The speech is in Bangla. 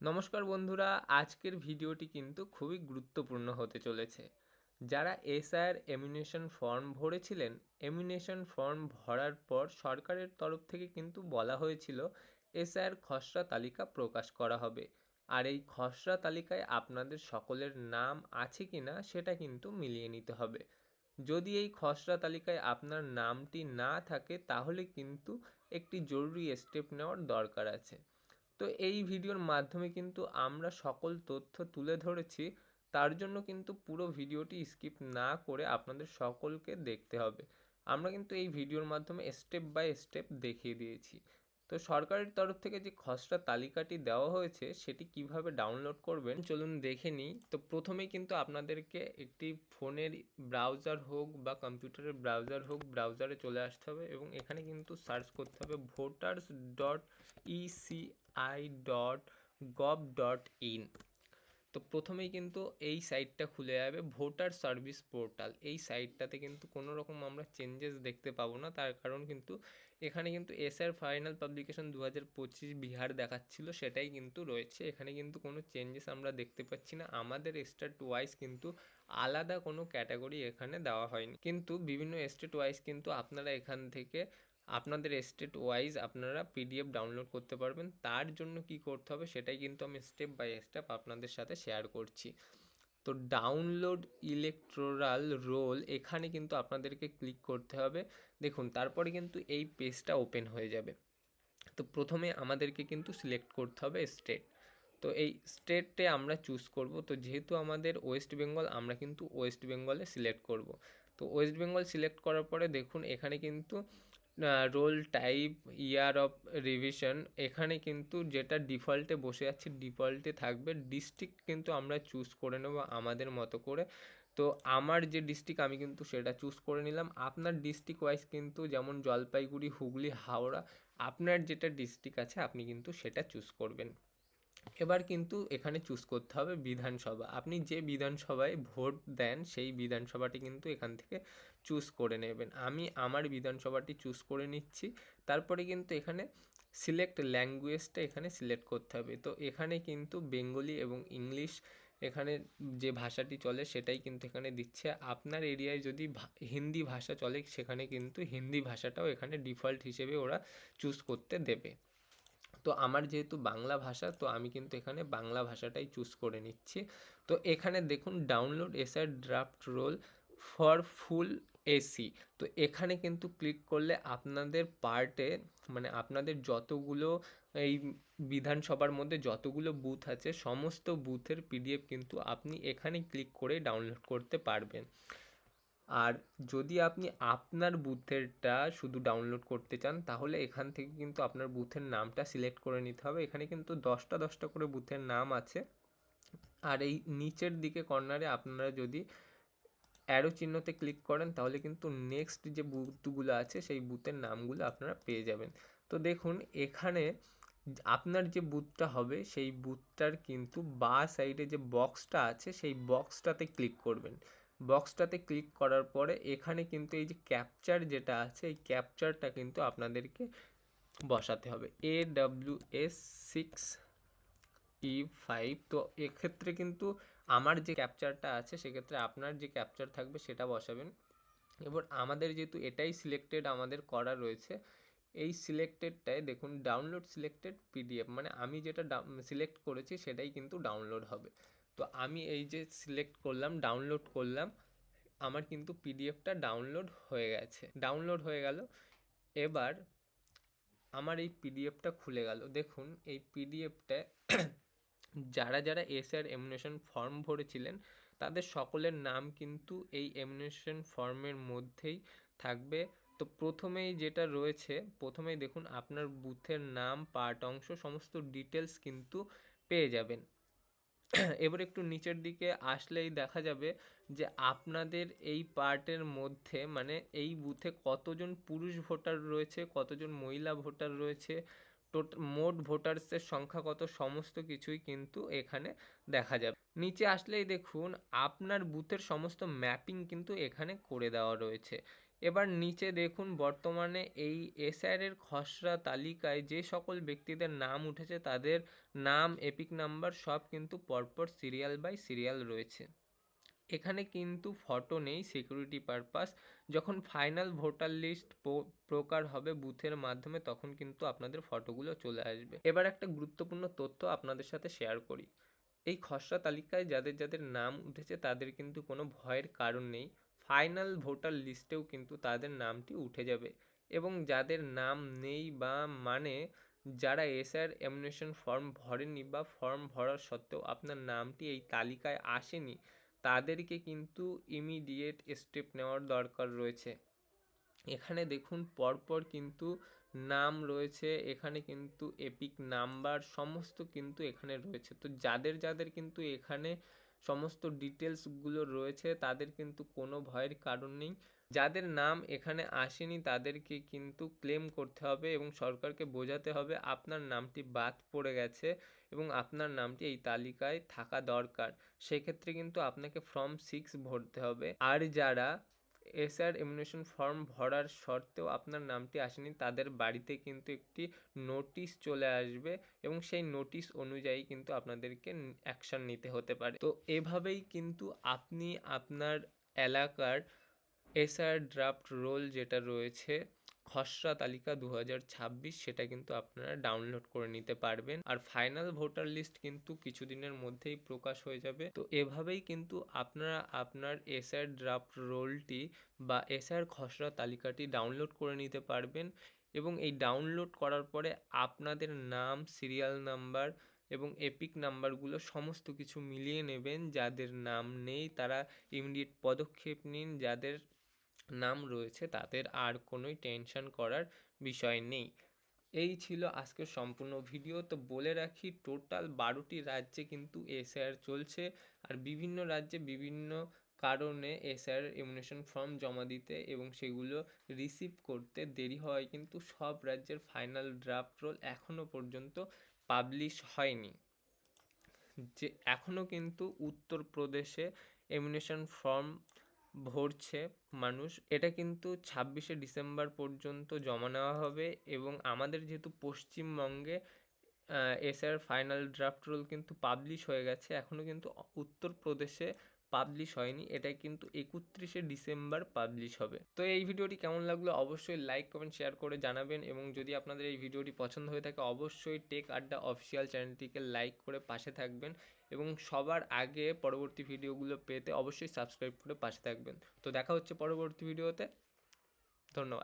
নমস্কার বন্ধুরা, আজকের ভিডিওটি কিন্তু খুবই গুরুত্বপূর্ণ হতে চলেছে। যারা এসআইআর এমিনেশন ফর্ম ভরেছিলেন, এমিনেশন ফর্ম ভরার পর সরকারের তরফ থেকে কিন্তু বলা হয়েছিল এসআইআর খসড়া তালিকা প্রকাশ করা হবে। আর এই খসড়া তালিকায় আপনাদের সকলের নাম আছে কি না সেটা কিন্তু মিলিয়ে নিতে হবে। যদি এই খসড়া তালিকায় আপনার নামটি না থাকে তাহলে কিন্তু একটি জরুরি স্টেপ নেওয়ার দরকার আছে। তো এই ভিডিওর মাধ্যমে কিন্তু আমরা সকল তথ্য তুলে ধরেছি, তার জন্য কিন্তু পুরো ভিডিওটি স্কিপ না করে আপনাদের সকলকে দেখতে হবে। আমরা কিন্তু এই ভিডিওর মাধ্যমে স্টেপ বাই স্টেপ দেখিয়ে দিয়েছি। তো সরকারের তরফ থেকে যে খসড়া তালিকাটি দেওয়া হয়েছে সেটি কিভাবে ডাউনলোড করবেন চলুন দেখে নিই। তো প্রথমেই কিন্তু আপনাদেরকে একটি ফোনের ব্রাউজার হোক বা কম্পিউটারের ব্রাউজার হোক, ব্রাউজারে চলে আসতে হবে এবং এখানে কিন্তু সার্চ করতে হবে voters.eci.gov.in। তো প্রথমেই কিন্তু এই সাইটটা খুলে যাবে, ভোটার সার্ভিস পোর্টাল। এই সাইটটাতে কিন্তু কোনো রকম আমরা চেঞ্জেস দেখতে পাবো না, তার কারণ কিন্তু এখানে কিন্তু এসআর ফাইনাল পাবলিকেশন 2025 বিহার দেখাচ্ছিল, সেটাই কিন্তু রয়েছে। এখানে কিন্তু কোনো চেঞ্জেস আমরা দেখতে পাচ্ছি না। আমাদের স্টেট ওয়াইজ কিন্তু আলাদা কোনো ক্যাটাগরি এখানে দেওয়া হয়নি, কিন্তু বিভিন্ন স্টেট ওয়াইজ কিন্তু আপনারা এখান থেকে আপনাদের স্টেট ওয়াইজ আপনারা পিডিএফ ডাউনলোড করতে পারবেন। তার জন্য কি করতে হবে সেটাই কিন্তু আমি স্টেপ বাই স্টেপ আপনাদের সাথে শেয়ার করছি। তো ডাউনলোড ইলেকটোরাল রোল এখানে কিন্তু আপনাদেরকে ক্লিক করতে হবে। দেখুন, তারপরে কিন্তু এই পেজটা ওপেন হয়ে যাবে। তো প্রথমে আমাদেরকে কিন্তু সিলেক্ট করতে হবে স্টেট। তো এই স্টেটে আমরা চুজ করব। তো যেহেতু আমাদের ওয়েস্ট বেঙ্গল, আমরা কিন্তু ওয়েস্ট বেঙ্গলে সিলেক্ট করব। তো ওয়েস্ট বেঙ্গল সিলেক্ট করার পরে দেখুন এখানে কিন্তু role type, year of revision, এখানে কিন্তু যেটা ডিফল্টে বসে আছে ডিফল্টে থাকবে। ডিস্ট্রিক্ট কিন্তু আমরা চুজ করে নেব আমাদের মতো করে। তো আমার যে ডিস্ট্রিক্ট আমি কিন্তু সেটা চুজ করে নিলাম। আপনার ডিস্ট্রিক্ট ওয়াইজ কিন্তু যেমন জলপাইগুড়ি, হুগলি, হাওড়া, আপনার যেটা ডিস্ট্রিক্ট আছে আপনি কিন্তু সেটা চুজ করবেন। এবার কিন্তু এখানে চুজ করতে হবে বিধানসভা। আপনি যে বিধানসভায় ভোট দেন সেই বিধানসভাটি কিন্তু এখান থেকে চুজ করে নেবেন। আমি আমার বিধানসভাটি চুজ করে নিচ্ছি। তারপরে কিন্তু এখানে সিলেক্ট ল্যাঙ্গুয়েজটা এখানে সিলেক্ট করতে হবে। তো এখানে কিন্তু বেঙ্গলি এবং ইংলিশ, এখানে যে ভাষাটি চলে সেটাই কিন্তু এখানে দিচ্ছে। আপনার এরিয়ায় যদি হিন্দি ভাষা চলে সেখানে কিন্তু হিন্দি ভাষাটাও এখানে ডিফল্ট হিসেবে ওরা চুজ করতে দেবে। তো আমার যেহেতু বাংলা ভাষা, তো আমি কিন্তু এখানে বাংলা ভাষাটাই চুজ করে নিচ্ছি। তো এখানে দেখুন download SR draft roll for full AC. তো এখানে কিন্তু ক্লিক করলে আপনাদের পার্টে, মানে আপনাদের যতগুলো এই বিধানসভার মধ্যে যতগুলো বুথ আছে সমস্ত বুথের পিডিএফ কিন্তু আপনি এখানে ক্লিক করে ডাউনলোড করতে পারবেন। আর যদি আপনি আপনার বুথেরটা শুধু ডাউনলোড করতে চান তাহলে এখান থেকে কিন্তু আপনার বুথের নামটা সিলেক্ট করে নিতে হবে। এখানে কিন্তু 10টা করে বুথের নাম আছে। আর এই নিচের দিকে কর্নারে আপনারা যদি অ্যারো চিহ্নতে ক্লিক করেন তাহলে কিন্তু নেক্সট যে বুথগুলো আছে সেই বুথের নামগুলো আপনারা পেয়ে যাবেন। তো দেখুন এখানে আপনার যে বুথটা হবে সেই বুথটার কিন্তু বাঁ সাইডে যে বক্সটা আছে সেই বক্সটাতে ক্লিক করবেন। বক্সটাতে ক্লিক করার পরে এখানে কিন্তু এই যে ক্যাপচার যেটা আছে এই ক্যাপচারটা কিন্তু আপনাদেরকে বসাতে হবে, AWS6E5। তো এক্ষেত্রে কিন্তু আমার যে ক্যাপচারটা আছে সেক্ষেত্রে আপনার যে ক্যাপচার থাকবে সেটা বসাবেন। এবার আমাদের যেহেতু এটাই সিলেক্টেড আমাদের করা রয়েছে, এই সিলেক্টেডটায় দেখুন ডাউনলোড সিলেক্টেড পিডিএফ, মানে আমি যেটা সিলেক্ট করেছি সেটাই কিন্তু ডাউনলোড হবে। তো আমি এই যে সিলেক্ট করলাম, ডাউনলোড করলাম, আমার কিন্তু পিডিএফটা ডাউনলোড হয়ে গেছে। ডাউনলোড হয়ে গেল। এবার আমার এই পিডিএফটা খুলে গেল। দেখুন এই পিডিএফটা যারা যারা এসআর এমুনেশন ফর্ম ভরেছিলেন তাদের সকলের নাম কিন্তু এই এমুনেশন ফর্মের মধ্যেই থাকবে। তো প্রথমেই যেটা রয়েছে, প্রথমেই দেখুন আপনার বুথের নাম, পার্ট অংশ, সমস্ত ডিটেলস কিন্তু পেয়ে যাবেন। এবার একটু নিচের দিকে আসলেই দেখা যাবে যে আপনাদের এই পার্টের মধ্যে, মানে এই বুথে কতজন পুরুষ ভোটার রয়েছে, কতজন মহিলা ভোটার রয়েছে, মোট ভোটার্সের সংখ্যা কত, সমস্ত কিছুই কিন্তু এখানে দেখা যাবে। নিচে আসলেই দেখুন আপনার বুথের সমস্ত ম্যাপিং কিন্তু এখানে করে দেওয়া রয়েছে। এবার নিচে দেখুন বর্তমানে এই এসআর-এর খসড়া তালিকায় যে সকল ব্যক্তিদের নাম উঠেছে তাদের নাম, এপিক নাম্বার সব কিন্তু পরপর সিরিয়াল বাই সিরিয়াল রয়েছে। এখানে কিন্তু ফটো নেই সিকিউরিটি পারপাস। যখন ফাইনাল ভোটার লিস্ট প্রকার হবে বুথের মাধ্যমে তখন কিন্তু আপনাদের ফটোগুলো চলে আসবে। এবার একটা গুরুত্বপূর্ণ তথ্য আপনাদের সাথে শেয়ার করি। এই খসড়া তালিকায় যাদের যাদের নাম উঠেছে তাদের কিন্তু কোনো ভয়ের কারণ নেই। ফাইনাল ভোটার লিস্টেও কিন্তু তাদের নামটি উঠে যাবে এবং যাদের নাম নেই বা মানে যারা এসআর এমুনেশন ফর্ম ভরেনি বা ফর্ম ভরার সত্ত্বেও আপনার নামটি এই তালিকায় আসেনি তাদেরকে কিন্তু ইমিডিয়েট স্টেপ নেওয়ার দরকার রয়েছে। এখানে দেখুন পরপর কিন্তু নাম রয়েছে, এখানে কিন্তু এপিক নাম্বার সমস্ত কিন্তু এখানে রয়েছে। তো যাদের যাদের কিন্তু এখানে সমস্ত ডিটেলসগুলো রয়েছে তাদের কিন্তু কোনো ভয়ের কারণ নেই। যাদের নাম এখানে আসেনি তাদেরকে কিন্তু ক্লেম করতে হবে এবং সরকারকে বোঝাতে হবে আপনার নামটি বাদ পড়ে গেছে এবং আপনার নামটি এই তালিকায় থাকা দরকার। সেক্ষেত্রে কিন্তু আপনাকে ফর্ম 6 ভরতে হবে। আর যারা এসআর এমুনেশন ফর্ম ভরার সত্ত্বেও আপনার নামটি আসেনি তাদের বাড়িতে কিন্তু একটি নোটিশ চলে আসবে এবং সেই নোটিশ অনুযায়ী কিন্তু আপনাদেরকে অ্যাকশন নিতে হতে পারে। তো এভাবেই কিন্তু আপনি আপনার এলাকার এসআর ড্রাফট রোল যেটা রয়েছে খসড়া তালিকা 2026 সেটা কিন্তু আপনারা ডাউনলোড করে নিতে পারবেন। আর ফাইনাল ভোটার লিস্ট কিন্তু কিছুদিনের মধ্যেই প্রকাশ হয়ে যাবে। তো এভাবেই কিন্তু আপনারা আপনার এসআর ড্রাফট রোলটি বা এসআর খসড়া তালিকাটি ডাউনলোড করে নিতে পারবেন এবং এই ডাউনলোড করার পরে আপনাদের নাম, সিরিয়াল নাম্বার এবং এপিক নাম্বারগুলো সমস্ত কিছু মিলিয়ে নেবেন। যাদের নাম নেই তারা ইমিডিয়েট পদক্ষেপ নিন, যাদের নাম রয়েছে তাদের আর কোনোই টেনশন করার বিষয় নেই। এই ছিল আজকের সম্পূর্ণ ভিডিও। তো বলে রাখি টোটাল 12টি রাজ্যে কিন্তু এসআর চলছে আর বিভিন্ন রাজ্যে বিভিন্ন কারণে এসআর এমুনেশন ফর্ম জমা দিতে এবং সেগুলো রিসিভ করতে দেরি হয় কিন্তু সব রাজ্যের ফাইনাল ড্রাফট রোল এখনও পর্যন্ত পাবলিশ হয়নি। যে এখনও কিন্তু উত্তরপ্রদেশে এমুনেশন ফর্ম ভরছে মানুষ, এটা কিন্তু 26শে ডিসেম্বর পর্যন্ত জমা নেওয়া হবে এবং আমাদের যেহেতু পশ্চিমবঙ্গে এসআর ফাইনাল ড্রাফট রোল কিন্তু পাবলিশ হয়ে গেছে, এখনও কিন্তু উত্তরপ্রদেশে পাবলিশ হয়নি, এটা কিন্তু 31শে ডিসেম্বর পাবলিশ হবে। তো এই ভিডিওটি কেমন লাগলো অবশ্যই লাইক কমেন্ট শেয়ার করে জানাবেন এবং যদি আপনাদের এই ভিডিওটি পছন্দ হয়ে থাকে অবশ্যই টেক আড্ডা অফিসিয়াল চ্যানেলটিকে লাইক করে পাশে থাকবেন এবং সবার আগে পরবর্তী ভিডিওগুলো পেতে অবশ্যই সাবস্ক্রাইব করে পাশে থাকবেন। তো দেখা হচ্ছে পরবর্তী ভিডিওতে। ধন্যবাদ।